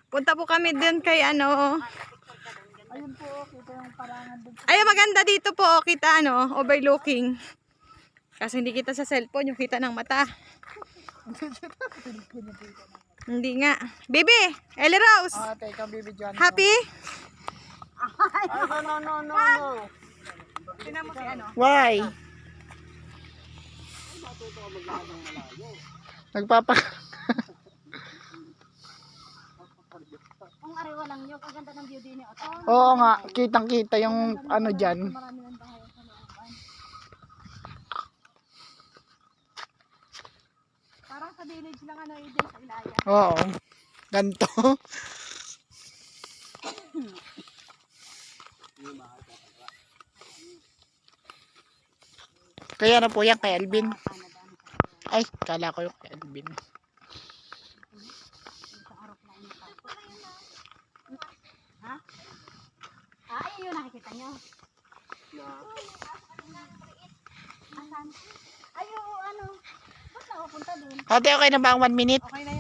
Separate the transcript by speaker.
Speaker 1: Punta po kami dun kay ano.
Speaker 2: Ayun po, kita yung parangan doon.
Speaker 1: Ay, maganda dito po. Kita ano, overlooking. Kasi hindi kita sa cellphone, yung kita ng mata. Hindi nga. Bibi, Ellie Rose.
Speaker 2: Teka, bibidyoan.
Speaker 1: Happy?
Speaker 2: Ay, no.
Speaker 1: Tingnan mo si ano.
Speaker 2: Why? Nagpapa...
Speaker 3: Kung arewa lang yun, ang ganda ng view din niya.
Speaker 2: Oo nga, kitang-kita yung ano dyan.
Speaker 3: Marami ng bahay sa looban. Parang sa village lang ano yun din sa Ilaya.
Speaker 2: Oo. Ganto. Kaya na po yan kay Alvin. Ay, kala ko yung kay Alvin.
Speaker 3: Ha? Ay, yun nakikita nyo. Asan? Ay, yung ano. Ba't nakapunta dun?
Speaker 2: Ate, okay na ba ang 1 minute?
Speaker 1: Okay na